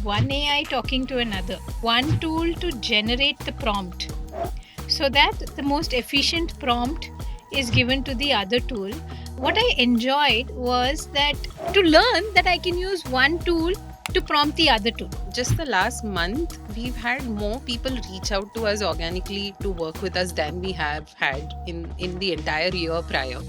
one AI talking to another, one tool to generate the prompt, so that the most efficient prompt is given to the other tool. What I enjoyed was that to learn that I can use one tool to prompt the other tool. Just the last month, we've had more people reach out to us organically to work with us than we have had in the entire year prior.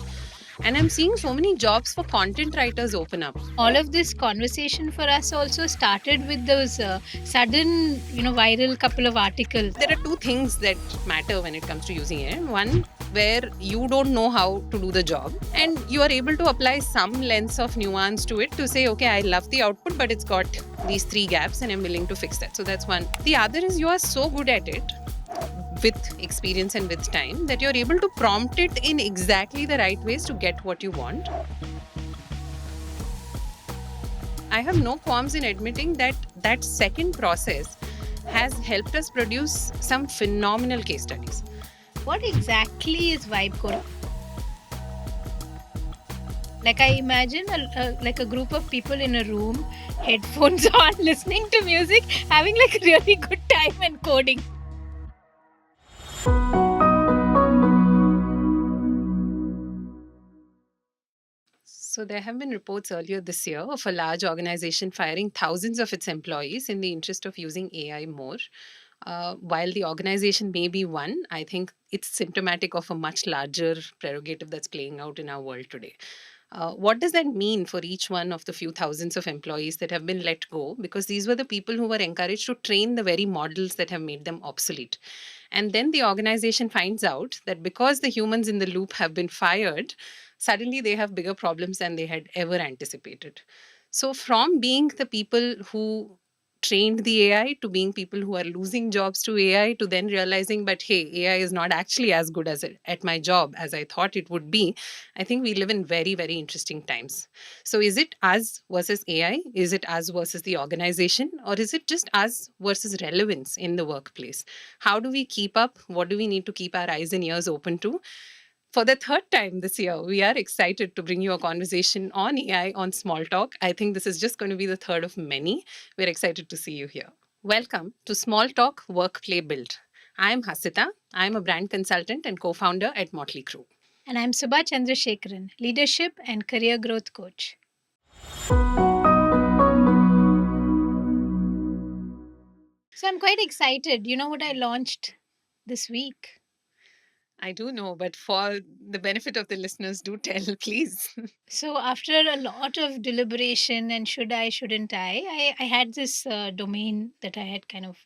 And I'm seeing so many jobs for content writers open up. All of this conversation for us also started with those sudden, viral couple of articles. There are two things that matter when it comes to using it. One, where you don't know how to do the job, and you are able to apply some lens of nuance to it to say, okay, I love the output, but it's got these 3 gaps and I'm willing to fix that. So that's one. The other is you are so good at it with experience and with time that you're able to prompt it in exactly the right ways to get what you want. I have no qualms in admitting that that second process has helped us produce some phenomenal case studies. What exactly is vibe coding? Like, I imagine a group of people in a room, headphones on, listening to music, having like a really good time and coding. So there have been reports earlier this year of a large organization firing thousands of its employees in the interest of using AI more. While the organization may be one, I think it's symptomatic of a much larger prerogative that's playing out in our world today. What does that mean for each one of the few thousands of employees that have been let go? Because these were the people who were encouraged to train the very models that have made them obsolete. And then the organization finds out that because the humans in the loop have been fired, suddenly they have bigger problems than they had ever anticipated. So, from being the people who trained the AI to being people who are losing jobs to AI to then realizing, but hey, AI is not actually as good as at my job as I thought it would be. I think we live in very, very interesting times. So, is it us versus AI? Is it us versus the organization? Or is it just us versus relevance in the workplace? How do we keep up? What do we need to keep our eyes and ears open to? For the third time this year, we are excited to bring you a conversation on AI on Small Talk. I think this is just going to be the third of many. We're excited to see you here. Welcome to Small Talk Work Play Build. I'm Hasita. I'm a brand consultant and co founder at Motley Crue. And I'm Subha Chandrasekharan, leadership and career growth coach. So I'm quite excited. You know what I launched this week? I do know, but for the benefit of the listeners, do tell, please. So after a lot of deliberation and should I, shouldn't I had this domain that I had kind of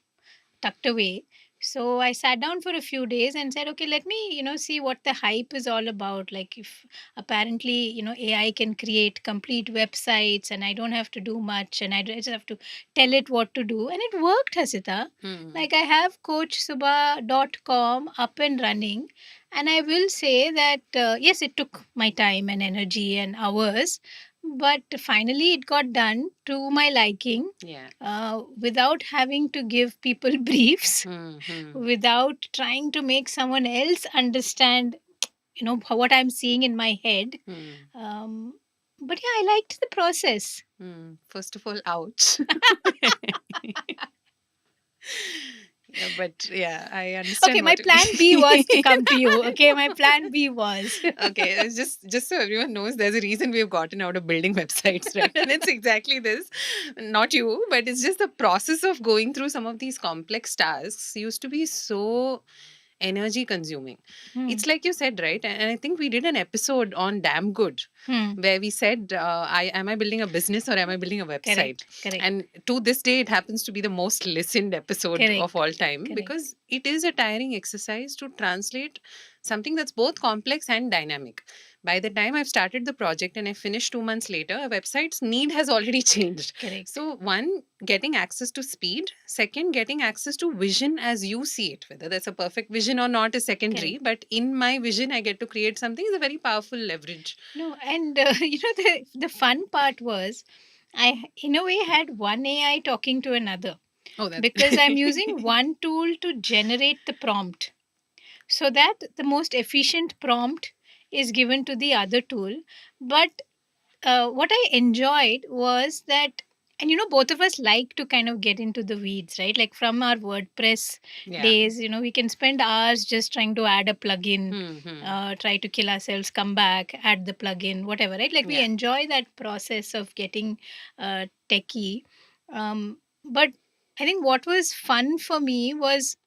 tucked away. So I sat down for a few days and said, okay, let me, see what the hype is all about. Like, if apparently, AI can create complete websites and I don't have to do much and I just have to tell it what to do. And it worked, Hasita. Like, I have coachsubha.com up and running. And I will say that, yes, it took my time and energy and hours, but finally it got done to my liking. Without having to give people briefs, without trying to make someone else understand what I'm seeing in my head. But yeah, I liked the process. First of all, ouch. Yeah, but yeah, I understand. Okay, my plan B was to come to you. Okay, my plan B was. Okay, it's just so everyone knows, there's a reason we've gotten out of building websites, right? And it's exactly this. Not you, but it's just the process of going through some of these complex tasks used to be so energy consuming. It's like you said, right? And I think we did an episode on Damn Good where we said, am I building a business or am I building a website? Correct. And to this day, it happens to be the most listened episode of all time because it is a tiring exercise to translate something that's both complex and dynamic. By the time I've started the project and I finished 2 months later, a website's need has already changed. Correct. So, one, getting access to speed. Second, getting access to vision as you see it. Whether that's a perfect vision or not is secondary. But in my vision, I get to create something is a very powerful leverage. No, and the fun part was, I in a way had one AI talking to another. Because I'm using one tool to generate the prompt, so that the most efficient prompt is given to the other tool. But what I enjoyed was that And both of us like to kind of get into the weeds, right? Like from our WordPress Yeah. days, we can spend hours just trying to add a plugin, try to kill ourselves, come back, add the plugin, whatever, right? Like we Yeah. enjoy that process of getting techie. But I think what was fun for me was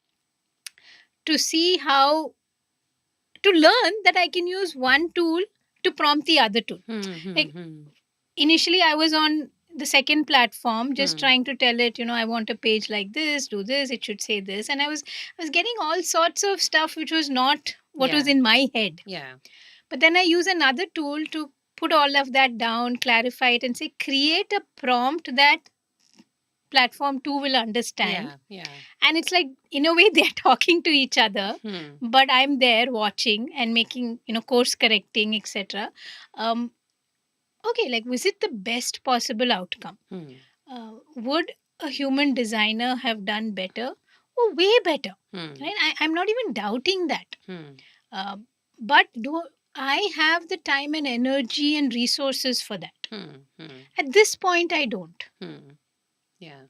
to see how to learn that I can use one tool to prompt the other tool. Like initially I was on the second platform just trying to tell it, I want a page like this, do this, it should say this, and I was getting all sorts of stuff which was not what was Yeah. in my head. Yeah. But then I use another tool to put all of that down, clarify it, and say create a prompt that platform 2 will understand. Yeah. Yeah. And it's like in a way they're talking to each other, Hmm. but I'm there watching and making, course correcting, etc. Okay, like was it the best possible outcome? Hmm. Would a human designer have done better? Oh, way better. Right? I'm not even doubting that. Uh, but do I have the time and energy and resources for that? At this point, I don't. Yeah.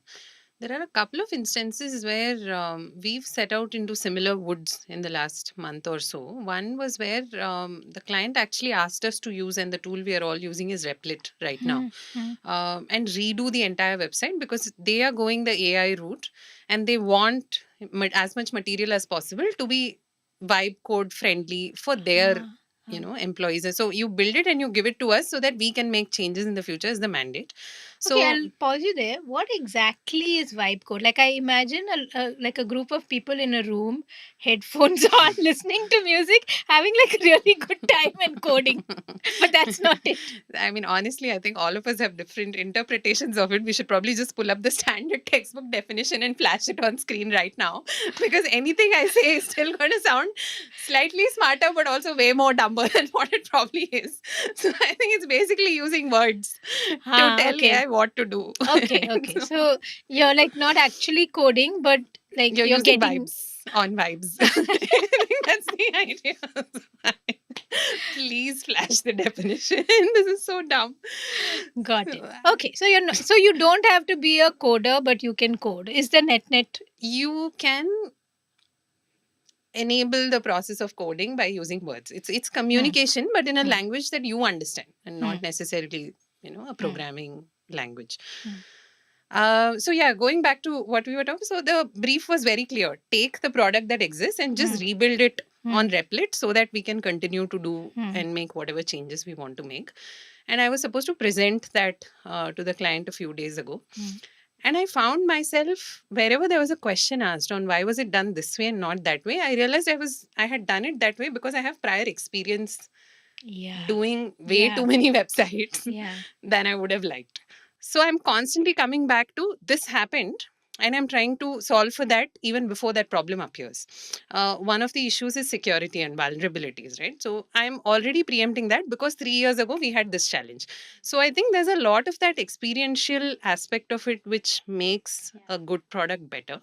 There are a couple of instances where we've set out into similar woods in the last month or so. One was where the client actually asked us to use, and the tool we are all using is Replit right now, and redo the entire website because they are going the AI route and they want as much material as possible to be vibe code friendly for their employees. And so you build it and you give it to us so that we can make changes in the future is the mandate. Okay, So I'll pause you there. What exactly is vibe code? Like I imagine like a group of people in a room, headphones on, listening to music, having like a really good time and coding. But that's not it. I mean, honestly, I think all of us have different interpretations of it. We should probably just pull up the standard textbook definition and flash it on screen right now because anything I say is still going to sound slightly smarter, but also way more dumber than what it probably is. So I think it's basically using words to tell Okay. AI what to do. Okay. So you're like not actually coding, but like You're using getting vibes on vibes. I think that's the idea. Please flash the definition. This is so dumb. Got it. Okay, so you're not, so you don't have to be a coder, but you can code. Is the net? You can enable the process of coding by using words. It's communication, but in a language that you understand, and not necessarily a programming language. So yeah, going back to what we were talking. So the brief was very clear: take the product that exists and just rebuild it on Replit so that we can continue to do and make whatever changes we want to make. And I was supposed to present that to the client a few days ago. And I found myself wherever there was a question asked on why was it done this way and not that way, I realized I had done it that way because I have prior experience doing way too many websites than I would have liked. So I'm constantly coming back to this happened and I'm trying to solve for that even before that problem appears. One of the issues is security and vulnerabilities, right? So I'm already preempting that because 3 years ago we had this challenge. So I think there's a lot of that experiential aspect of it which makes a good product better.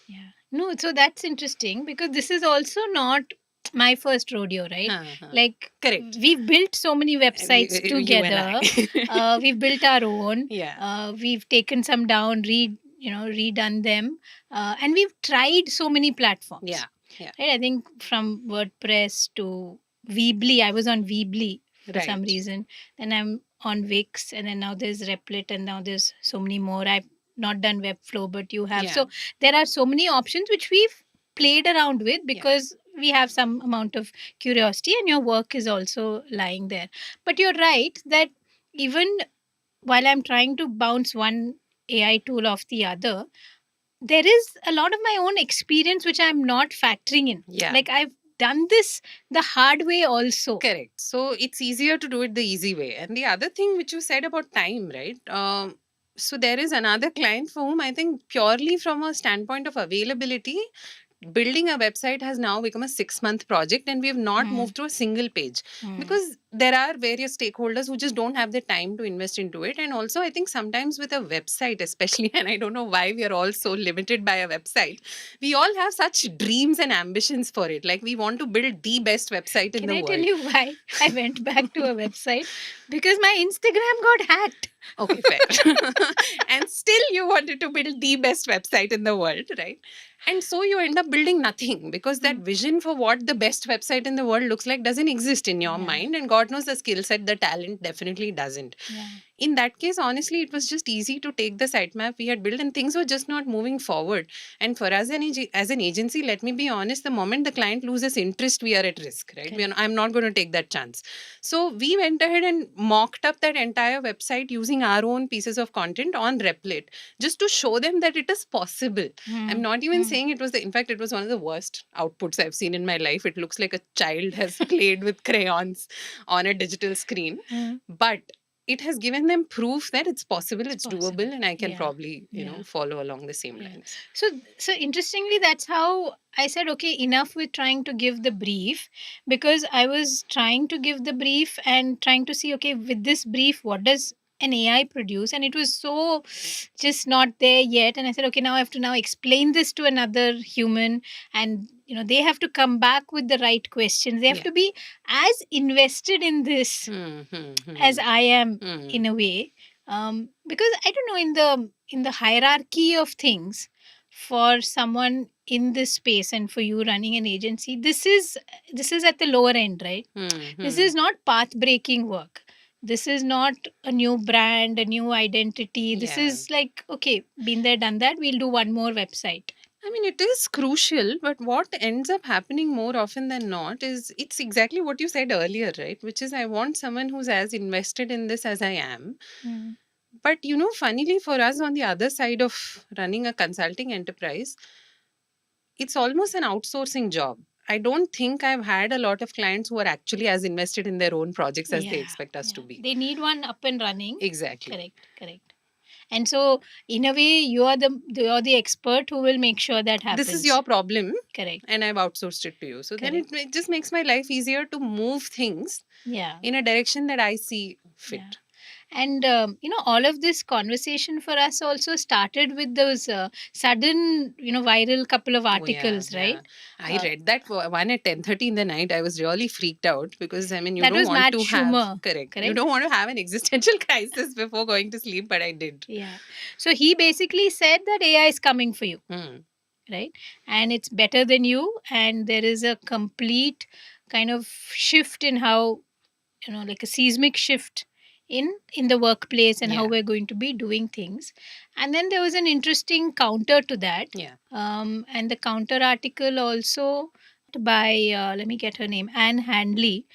Yeah. No, so that's interesting because this is also not my first rodeo, right? Like, correct. We've built so many websites You and together. We've built our own. Yeah. We've taken some down, redone them, and we've tried so many platforms. Yeah. Right. I think from WordPress to Weebly, I was on Weebly for some Right. reason. Then I'm on Wix, and then now there's Replit, and now there's so many more. I've not done Webflow, but you have. Yeah. So there are so many options which we've played around with because we have some amount of curiosity, and your work is also lying there. But you're right that even while I'm trying to bounce one AI tool off the other, there is a lot of my own experience which I'm not factoring in. Yeah. Like I've done this the hard way also. Correct. So it's easier to do it the easy way. And the other thing which you said about time, right? So there is another client for whom I think purely from a standpoint of availability, building a website has now become a 6-month project and we have not moved to a single page because there are various stakeholders who just don't have the time to invest into it. And also I think sometimes with a website especially, and I don't know why we are all so limited by a website, we all have such dreams and ambitions for it. Like we want to build the best website in the world. Can I tell you why I went back to a website? Because my Instagram got hacked. Okay, fair. And still you wanted to build the best website in the world, right? And so you end up building nothing because that Mm. vision for what the best website in the world looks like doesn't exist in your Yeah. mind. And God knows the skill set, the talent definitely doesn't. Yeah. In that case, honestly, it was just easy to take the sitemap we had built and things were just not moving forward. And for us as an agency, let me be honest, the moment the client loses interest, we are at risk, right? Correct. I'm not going to take that chance. So we went ahead and mocked up that entire website using our own pieces of content on Replit just to show them that it is possible. I'm not even saying it was in fact, it was one of the worst outputs I've seen in my life. It looks like a child has played with crayons on a digital screen. But it has given them proof that it's possible, it's doable, and I can probably, follow along the same lines. So interestingly, that's how I said, okay, enough with trying to give the brief, because I was trying to give the brief and trying to see, okay, with this brief, what does an AI produce? And it was so just not there yet. And I said, okay, now I have to now explain this to another human, and they have to come back with the right questions. They have to be as invested in this as I am, in a way. Because I don't know, in the hierarchy of things, for someone in this space and for you running an agency, this is at the lower end, right? This is not path breaking work. This is not a new brand, a new identity. This is like, okay, been there, done that, we'll do one more website. I mean, it is crucial, but what ends up happening more often than not is it's exactly what you said earlier, right? Which is, I want someone who's as invested in this as I am. But, funnily for us on the other side of running a consulting enterprise, it's almost an outsourcing job. I don't think I've had a lot of clients who are actually as invested in their own projects as they expect us to be. They need one up and running. Exactly. Correct. And so, in a way, you're the expert who will make sure that happens. This is your problem. Correct. And I've outsourced it to you. So then it just makes my life easier to move things in a direction that I see fit. Yeah. And all of this conversation for us also started with those sudden, viral couple of articles, right? I read that one at 10:30 in the night. I was really freaked out because I mean, you That don't was want Matt to Schumer, have correct. You don't want to have an existential crisis before going to sleep, but I did. Yeah. So he basically said that AI is coming for you, right? And it's better than you, and there is a complete kind of shift in how, like a seismic shift in the workplace and how we're going to be doing things. And then there was an interesting counter to that. And the counter article also by let me get her name, Anne Handley,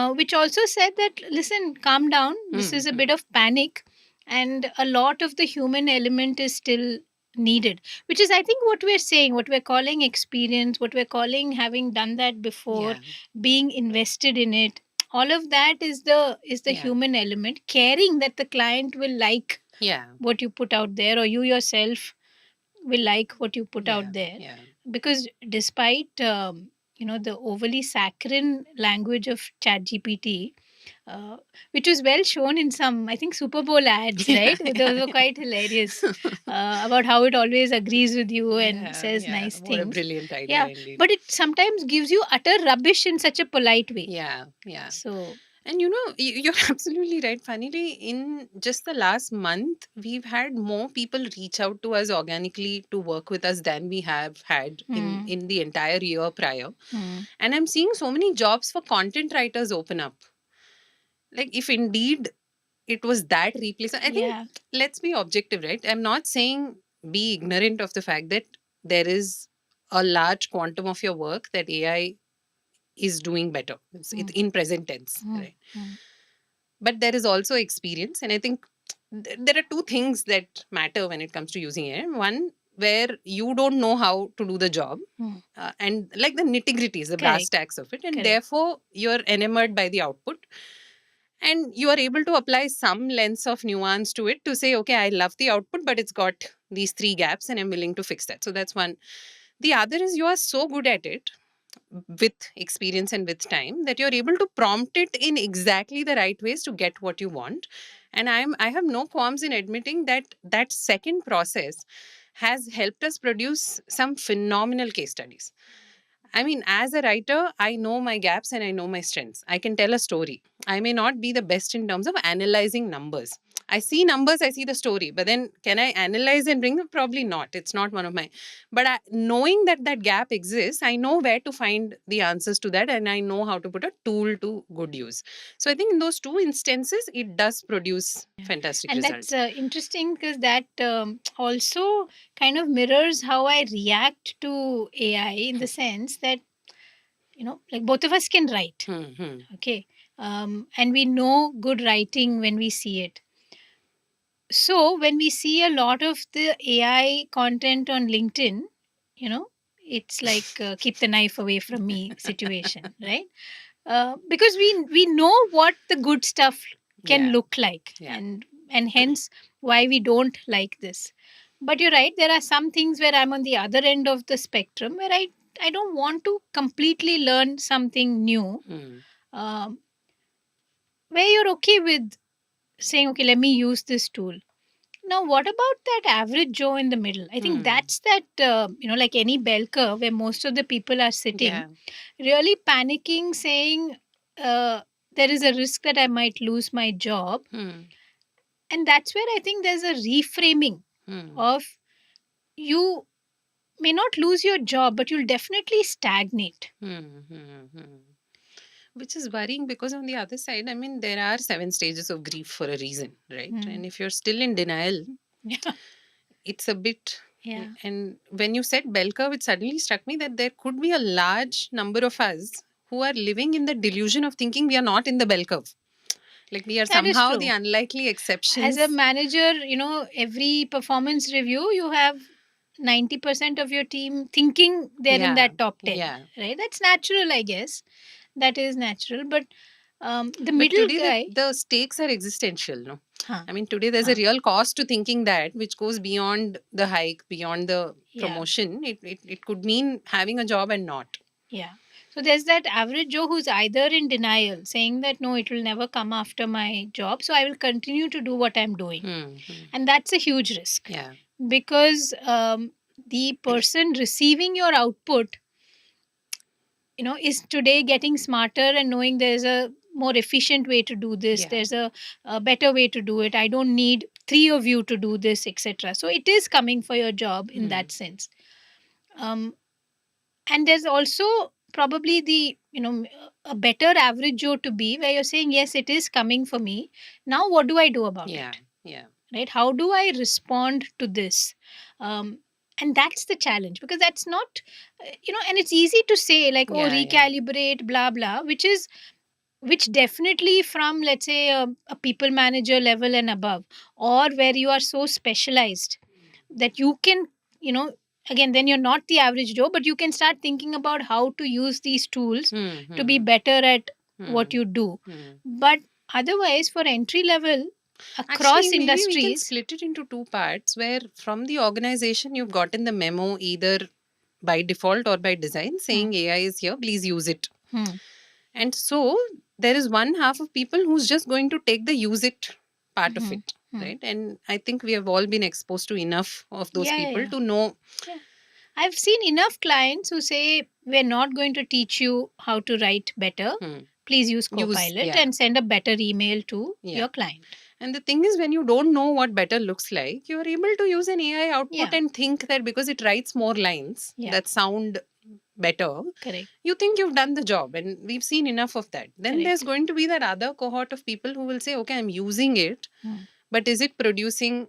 which also said that, listen, calm down, this is a bit of panic, and a lot of the human element is still needed, which is, I think, what we're saying, what we're calling experience, what we're calling having done that before, being invested in it. All of that is the human element, caring that the client will like what you put out there, or you yourself will like what you put out there. Because despite the overly saccharine language of ChatGPT, which was well shown in some, I think, Super Bowl ads, right? Those were quite hilarious, about how it always agrees with you and says nice What things. a brilliant idea indeed. But it sometimes gives you utter rubbish in such a polite way. Yeah. So, and you're absolutely right. Funnily, in just the last month, we've had more people reach out to us organically to work with us than we have had in the entire year prior. And I'm seeing so many jobs for content writers open up. Like, if indeed it was that replacement, I think let's be objective, right? I'm not saying be ignorant of the fact that there is a large quantum of your work that AI is doing better. It's in present tense, right? But there is also experience, and I think there are two things that matter when it comes to using AI. One, where you don't know how to do the job, and like the nitty gritties, the brass tacks of it, and therefore you're enamored by the output. And you are able to apply some lens of nuance to it to say, okay, I love the output, but it's got these three gaps and I'm willing to fix that. So that's one. The other is you are so good at it with experience and with time that you're able to prompt it in exactly the right ways to get what you want. And I have no qualms in admitting that that second process has helped us produce some phenomenal case studies. I mean, as a writer, I know my gaps and I know my strengths. I can tell a story. I may not be the best in terms of analyzing numbers. I see numbers, I see the story, but then can I analyze and bring them? Probably not. It's not one of my. But knowing that that gap exists, I know where to find the answers to that, and I know how to put a tool to good use. So I think in those two instances, it does produce fantastic And that's results. interesting because that also kind of mirrors how I react to AI in the sense that, like both of us can write. Okay. And we know good writing when we see it. So when we see a lot of the AI content on LinkedIn, it's like keep the knife away from me situation, right? Because we know what the good stuff can Yeah. look like, Yeah. and hence why we don't like this. But you're right, there are some things where I'm on the other end of the spectrum where I don't want to completely learn something new, um, where you're okay with saying, okay, let me use this tool. Now, what about that average Joe in the middle? I think that's that, like any bell curve where most of the people are sitting, Yeah. really panicking, saying, there is a risk that I might lose my job. And that's where I think there's a reframing of, you may not lose your job, but you'll definitely stagnate. Which is worrying because on the other side, I mean, there are 7 stages of grief for a reason, right? And if you're still in denial, Yeah. it's a bit. Yeah. And when you said bell curve, it suddenly struck me that there could be a large number of us who are living in the delusion of thinking we are not in the bell curve. Like we are That is somehow the true. unlikely As exceptions. a manager, every performance review, you have 90% of your team thinking they're in Yeah. that top 10. Yeah. Right? That's natural, I guess. That is natural. But the But middle today guy. the stakes are existential, no? Huh. I mean, today there's a real cost to thinking that, which goes beyond the hike, beyond the promotion. It could mean having a job and not. Yeah. So there's that average Joe who's either in denial, saying that no, it will never come after my job, so I will continue to do what I'm doing. And that's a huge risk. Yeah. Because the person receiving your output, is today getting smarter and knowing there's a more efficient way to do this. Yeah. There's a better way to do it. I don't need three of you to do this, etc. So it is coming for your job in that sense. And there's also probably the a better average Joe to be, where you're saying, yes, it is coming for me. Now what do I do about it? Yeah. Right? How do I respond to this? And that's the challenge, because that's not, and it's easy to say like, oh, Yeah. recalibrate, blah blah, which definitely from, let's say, a people manager level and above, or where you are so specialized that you can, again, then you're not the average Joe, but you can start thinking about how to use these tools to be better at what you do. But otherwise, for entry level across Actually, maybe we can industries, split it into two parts where from the organization you've gotten the memo either by default or by design saying AI is here, please use it. And so there is one half of people who's just going to take the use it part of it, right? And I think we have all been exposed to enough of those people to know. Yeah. I've seen enough clients who say, we're not going to teach you how to write better. Please use Copilot and send a better email to your client. And the thing is, when you don't know what better looks like, you're able to use an AI output and think that because it writes more lines that sound better, Correct. you think you've done the job. And we've seen enough of that. Then Correct. there's going to be that other cohort of people who will say, okay, I'm using it, but is it producing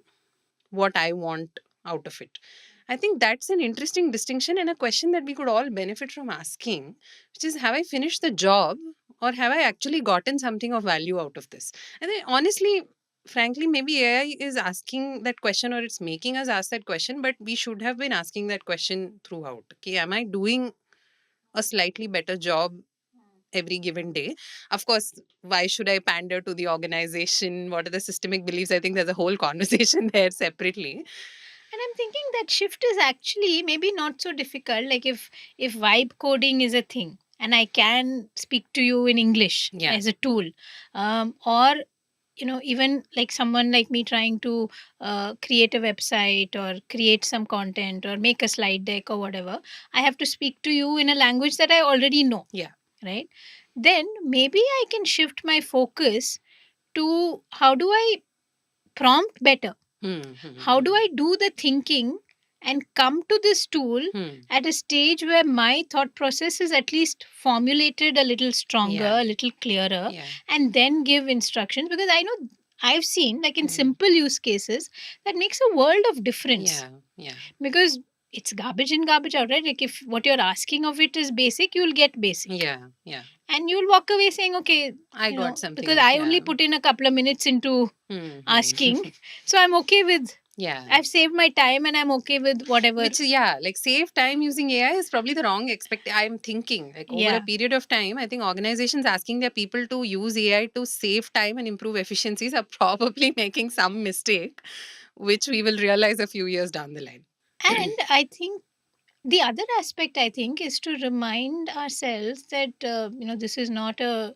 what I want out of it? I think that's an interesting distinction and a question that we could all benefit from asking, which is, have I finished the job or have I actually gotten something of value out of this? And then honestly, frankly, maybe AI is asking that question or it's making us ask that question, but we should have been asking that question throughout. Okay, am I doing a slightly better job every given day? Of course, why should I pander to the organization? What are the systemic beliefs? I think there's a whole conversation there separately. And I'm thinking that shift is actually maybe not so difficult. Like if vibe coding is a thing and I can speak to you in English as a tool, or even like someone like me trying to create a website or create some content or make a slide deck or whatever, I have to speak to you in a language that I already know, Yeah. right? Then maybe I can shift my focus to how do I prompt better, how do I do the thinking and come to this tool at a stage where my thought process is at least formulated a little stronger, Yeah. a little clearer, Yeah. and then give instructions? Because I know I've seen, like in simple use cases, that makes a world of difference. Yeah. Yeah. Because it's garbage in, garbage out, right? Like if what you're asking of it is basic, you'll get basic. Yeah. Yeah. And you'll walk away saying, okay, I got something because up. I only Yeah. put in a couple of minutes into asking. So I'm okay with, Yeah. I've saved my time and I'm okay with whatever. Which, yeah, like save time using AI is probably the wrong expect. I'm thinking like over Yeah. a period of time, I think organizations asking their people to use AI to save time and improve efficiencies are probably making some mistake, which we will realize a few years down the line. And I think the other aspect, I think, is to remind ourselves that this is not a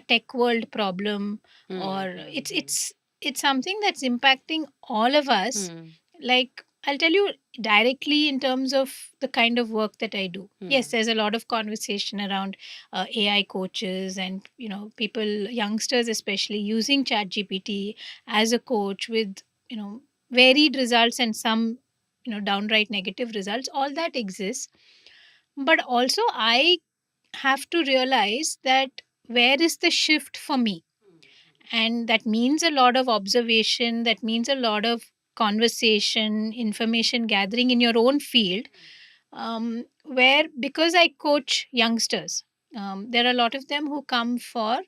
tech world problem, or it's something that's impacting all of us. Like I'll tell you directly in terms of the kind of work that I do. Yes, there's a lot of conversation around AI coaches and people, youngsters especially, using ChatGPT as a coach with varied results and some downright negative results. All that exists, but also I have to realize that where is the shift for me, and that means a lot of observation, that means a lot of conversation, information gathering in your own field, where because I coach youngsters, there are a lot of them who come for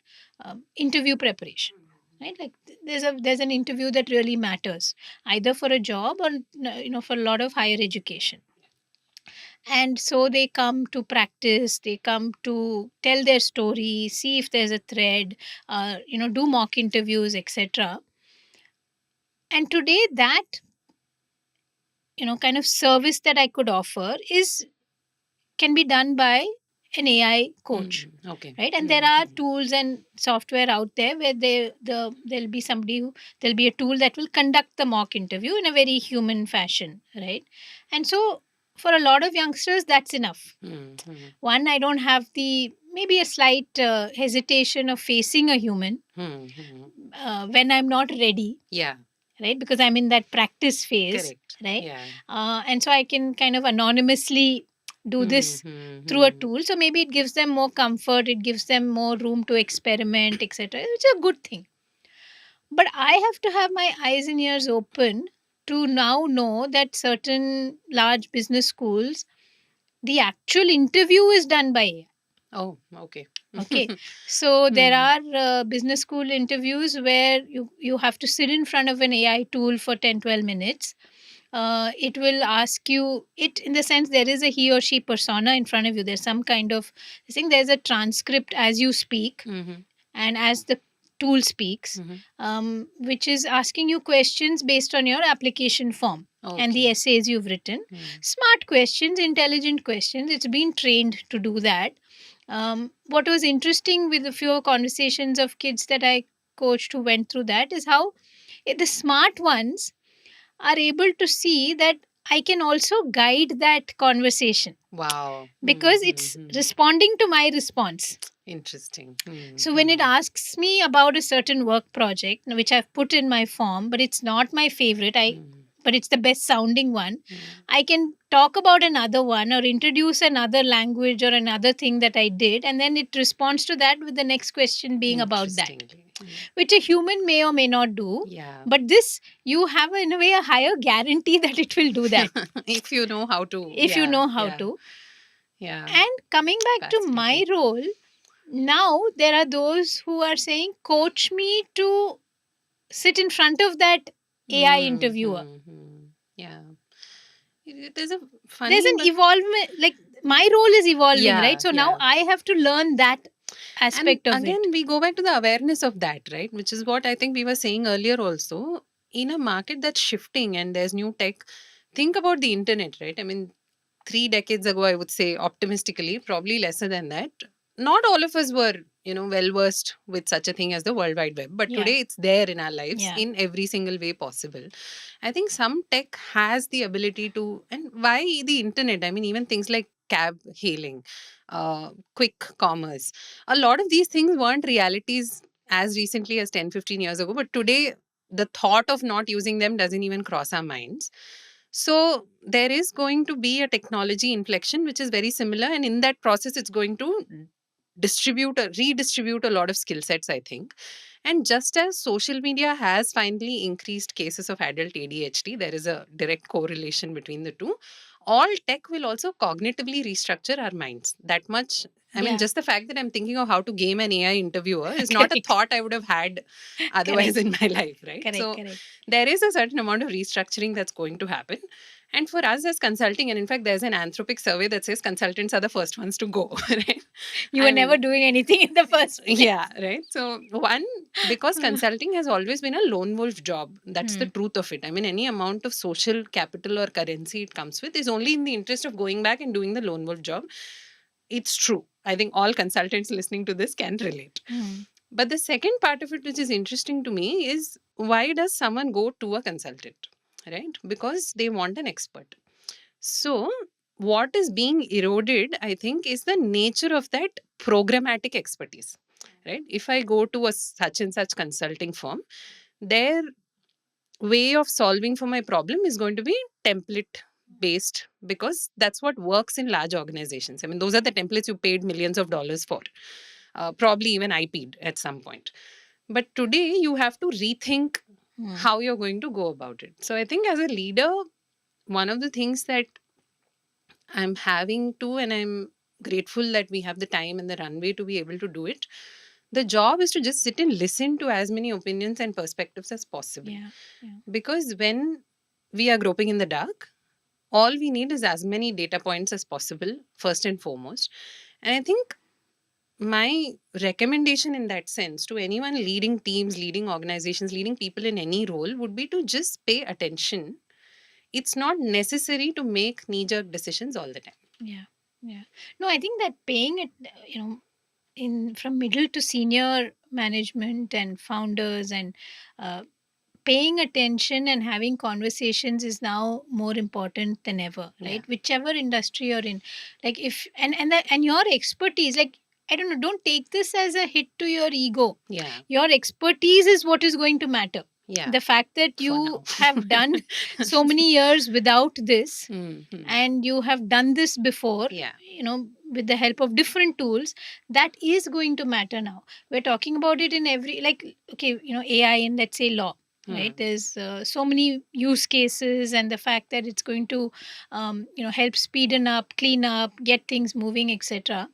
interview preparation, right? Like there's an interview that really matters, either for a job or for a lot of higher education. And so they come to practice, they come to tell their story, see if there's a thread, do mock interviews, etc. And today that kind of service that I could offer is can be done by an AI coach. Okay. Right, and there are tools and software out there where there'll be there'll be a tool that will conduct the mock interview in a very human fashion, right? And so for a lot of youngsters that's enough. One, I don't have the maybe a slight hesitation of facing a human when I'm not ready. Yeah. Right, because I'm in that practice phase. Correct. Right. Yeah. And so I can kind of anonymously do this through a tool, so maybe it gives them more comfort, it gives them more room to experiment, etc., which is a good thing. But I have to have my eyes and ears open to now know that certain large business schools, the actual interview is done by AI. Oh, okay. Okay. So there are business school interviews where you have to sit in front of an AI tool for 10-12 minutes. It will ask you it in the sense there is a he or she persona in front of you. There's some kind of, I think there's a transcript as you speak and as the tool speaks, which is asking you questions based on your application form and the essays you've written. Smart questions, intelligent questions. It's been trained to do that. What was interesting with a few conversations of kids that I coached who went through that is how the smart ones are able to see that I can also guide that conversation. Wow. Because it's responding to my response. Interesting. So when it asks me about a certain work project, which I've put in my form, but it's not my favorite, but it's the best sounding one, I can talk about another one or introduce another language or another thing that I did, and then it responds to that with the next question being about that, which a human may or may not do. Yeah. But this, you have in a way a higher guarantee that it will do that. If you know how to. If you know how to. Yeah. And coming back to my role, now there are those who are saying, coach me to sit in front of that AI interviewer. Yeah. There's a funny. There's an evolvement, like my role is evolving, right? So now I have to learn that aspect of it. Again, we go back to the awareness of that, right? Which is what I think we were saying earlier also. In a market that's shifting and there's new tech, think about the internet, right? I mean, 3 decades ago, I would say optimistically, probably lesser than that. Not all of us were well versed with such a thing as the World Wide Web. But Yeah. today it's there in our lives Yeah. in every single way possible. I think some tech has the ability to, and why the internet? I mean, even things like cab hailing, quick commerce, a lot of these things weren't realities as recently as 10, 15 years ago. But today, the thought of not using them doesn't even cross our minds. So there is going to be a technology inflection, which is very similar. And in that process, it's going to redistribute a lot of skill sets, I think. And just as social media has finally increased cases of adult ADHD, there is a direct correlation between the two. All tech will also cognitively restructure our minds. That much. I mean, Yeah. just the fact that I'm thinking of how to game an AI interviewer is not a Correct. thought I would have had otherwise Correct. in my life, right? Correct. So Correct. there is a certain amount of restructuring that's going to happen. And for us as consulting, and in fact, there's an Anthropic survey that says consultants are the first ones to go, right? You were I never mean, doing anything in the first place. yeah, right. So, one, because consulting has always been a lone wolf job. That's the Hmm. truth of it. I mean, any amount of social capital or currency it comes with is only in the interest of going back and doing the lone wolf job. It's true. I think all consultants listening to this can relate. Hmm. But the second part of it, which is interesting to me, is why does someone go to a consultant? Right? Because they want an expert. So, what is being eroded, I think, is the nature of that programmatic expertise. Right? If I go to a such and such consulting firm, their way of solving for my problem is going to be template based, because that's what works in large organizations. I mean, those are the templates you paid millions of dollars for, probably even IP'd at some point. But today you have to rethink Hmm. how you're going to go about it. So I think as a leader, one of the things that I'm having to, and I'm grateful that we have the time and the runway to be able to do it. The job is to just sit and listen to as many opinions and perspectives as possible. Yeah. Yeah. Because when we are groping in the dark, all we need is as many data points as possible, first and foremost. And I think my recommendation in that sense to anyone leading teams, leading organizations, leading people in any role would be to just pay attention. It's not necessary to make knee jerk decisions all the time. Yeah. Yeah. No, I think that paying it, in from middle to senior management and founders and uh, paying attention and having conversations is now more important than ever, Yeah. right? Whichever industry you're in, like if and your expertise, like I don't know, don't take this as a hit to your ego. Yeah. Your expertise is what is going to matter. Yeah. The fact that For you now. have done so many years without this, Mhm. and you have done this before, Yeah. with the help of different tools, that is going to matter now. We're talking about it in every, like, okay, AI in, let's say, law, right? There's so many use cases, and the fact that it's going to help speeden up, clean up, get things moving, etc.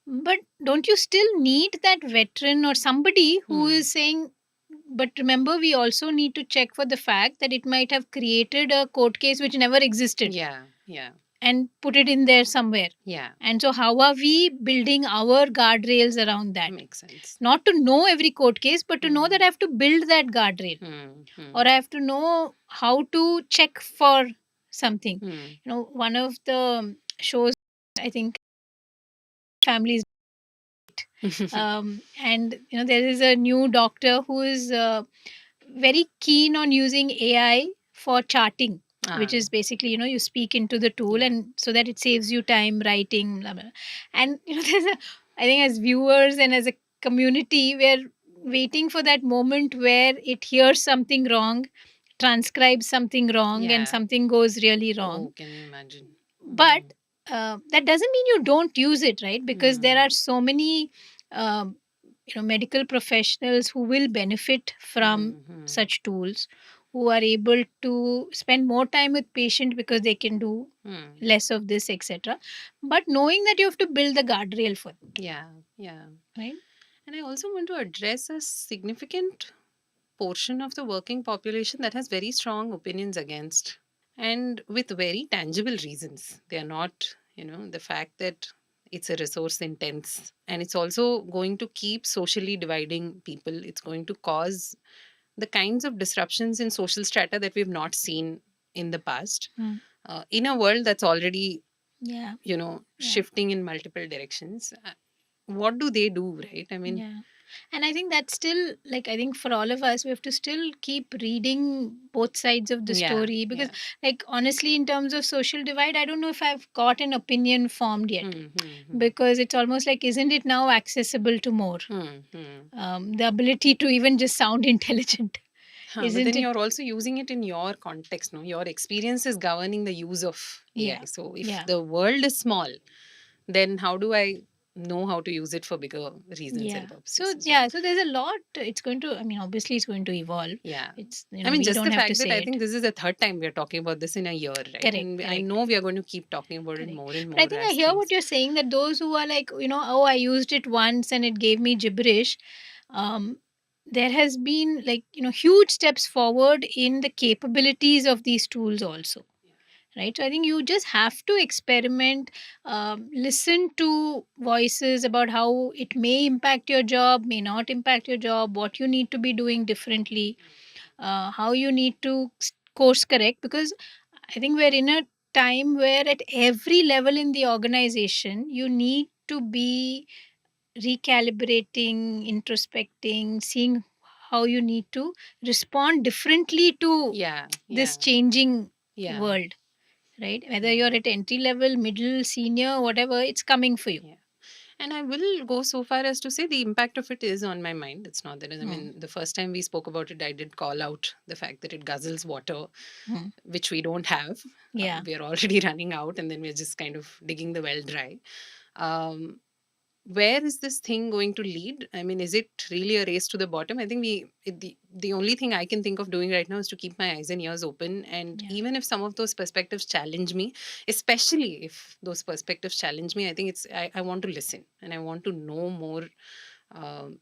But don't you still need that veteran or somebody who is saying, but remember, we also need to check for the fact that it might have created a court case which never existed. Yeah. Yeah. And put it in there somewhere. Yeah. And so, how are we building our guardrails around that? Makes sense. Not to know every court case, but to know that I have to build that guardrail, or I have to know how to check for something. One of the shows, I think, families, and there is a new doctor who is very keen on using AI for charting, which is basically, you speak into the tool, Yeah. and so that it saves you time writing, blah, blah. And there's I think as viewers and as a community, we're waiting for that moment where it hears something wrong, transcribes something wrong, Yeah. and something goes really wrong. Oh, can you imagine? But that doesn't mean you don't use it, right? Because there are so many medical professionals who will benefit from such tools, who are able to spend more time with patient because they can do less of this, etc. But knowing that you have to build the guardrail for them. Yeah. Yeah. Right. And I also want to address a significant portion of the working population that has very strong opinions against, and with very tangible reasons. They are not, the fact that it's a resource intense, and it's also going to keep socially dividing people. It's going to cause the kinds of disruptions in social strata that we've not seen in the past, in a world that's already, Yeah. shifting in multiple directions. what do they do, right? I mean, Yeah. And I think that's still, like, I think for all of us, we have to still keep reading both sides of the yeah, story because, yeah. like, honestly, in terms of social divide, I don't know if I've got an opinion formed yet, Mm-hmm. because it's almost like, isn't it now accessible to more? Mm-hmm. The ability to even just sound intelligent, Huh, but isn't then it? you're also using it in your context, no? Your experience is governing the use of Yeah. AI. So if Yeah. the world is small, then how do I know how to use it for bigger reasons Yeah. and purposes So as well? yeah, so there's a lot. It's going to. I mean, obviously, it's going to evolve. Yeah. It's, I mean, we just don't the have to fact that say I it. think this is the third time we are talking about this in a year, right? Correct. And I Correct. know we are going to keep talking about it Correct. more and But I more think I as hear what things. you're saying, that those who are like, oh, I used it once and it gave me gibberish. Um, there has been, like, huge steps forward in the capabilities of these tools also. Right. So I think you just have to experiment, listen to voices about how it may impact your job, may not impact your job, what you need to be doing differently, how you need to course correct, because I think we're in a time where at every level in the organization you need to be recalibrating, introspecting, seeing how you need to respond differently to Yeah, this yeah, changing yeah, world, right? Whether yeah, you're at entry level, middle, senior, whatever, it's coming for you. yeah. And I will go so far as to say the impact of it is on my mind. It's not that, I Hmm. mean, the first time we spoke about it, I did call out the fact that it guzzles water, Hmm. which we don't have. Yeah. We are already running out, and then we're just kind of digging the well dry. Um, where is this thing going to lead? I mean, is it really a race to the bottom? I think the only thing I can think of doing right now is to keep my eyes and ears open, and Yeah. even if some of those perspectives challenge me, especially if those perspectives challenge me, I think I want to listen and I want to know more,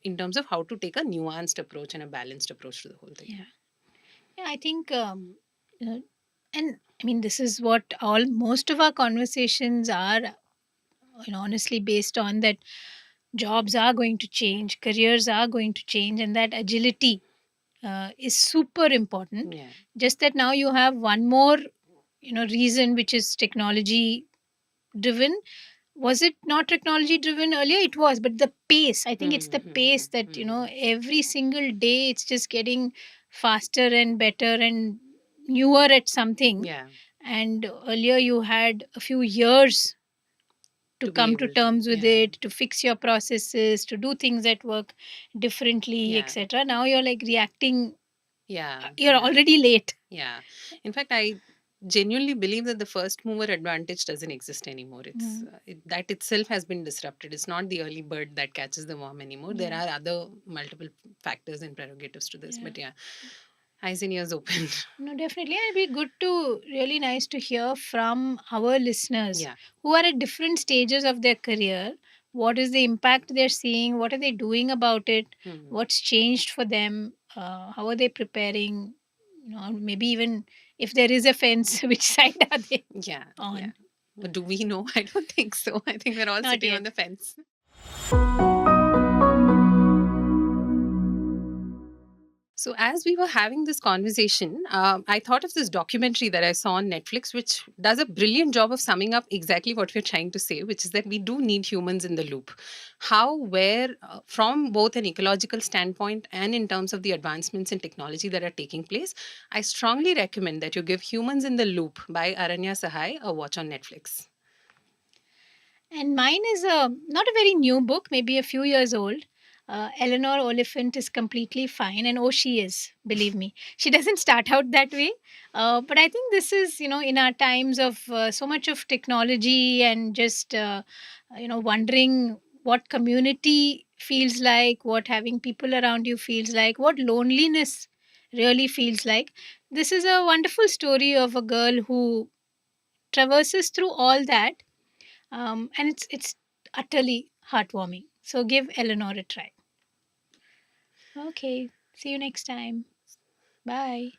in terms of how to take a nuanced approach and a balanced approach to the whole thing. Yeah. Yeah. I think, uh, and I mean, this is what all most of our conversations are, honestly, based on that. Jobs are going to change, careers are going to change, and that agility is super important. Yeah. Just that now you have one more, reason, which is technology driven. Was it not technology driven earlier? It was, but the pace, I think it's the Mm-hmm. pace that, Mm. every single day it's just getting faster and better and newer at something. Yeah. And earlier you had a few years to To be come to able to. terms with Yeah. it, to fix your processes, to do things that work differently, Yeah. etc. Now you're like reacting, Yeah. you're Yeah. already late. Yeah. In fact, I genuinely believe that the first mover advantage doesn't exist anymore. Mm, That itself has been disrupted. It's not the early bird that catches the worm anymore. There yeah, are other multiple factors and prerogatives to this. yeah. But yeah, eyes and ears open. No, definitely. And it'd be good to, really nice to hear from our listeners Yeah. who are at different stages of their career. What is the impact they're seeing? What are they doing about it? Hmm. What's changed for them? How are they preparing? Maybe even if there is a fence, which side are they Yeah. Yeah. on? But do we know? I don't think so. I think we're all Not sitting on yet. the fence. So, as we were having this conversation, I thought of this documentary that I saw on Netflix, which does a brilliant job of summing up exactly what we're trying to say, which is that we do need humans in the loop. How, where, from both an ecological standpoint and in terms of the advancements in technology that are taking place, I strongly recommend that you give Humans in the Loop by Aranya Sahai a watch on Netflix. And mine is not a very new book, maybe a few years old. Eleanor Oliphant is completely fine, and oh, she is, believe me. She doesn't start out that way. But I think this is, in our times of so much of technology and just, wondering what community feels like, what having people around you feels like, what loneliness really feels like. This is a wonderful story of a girl who traverses through all that, and it's utterly heartwarming. So give Eleanor a try. Okay, see you next time. Bye.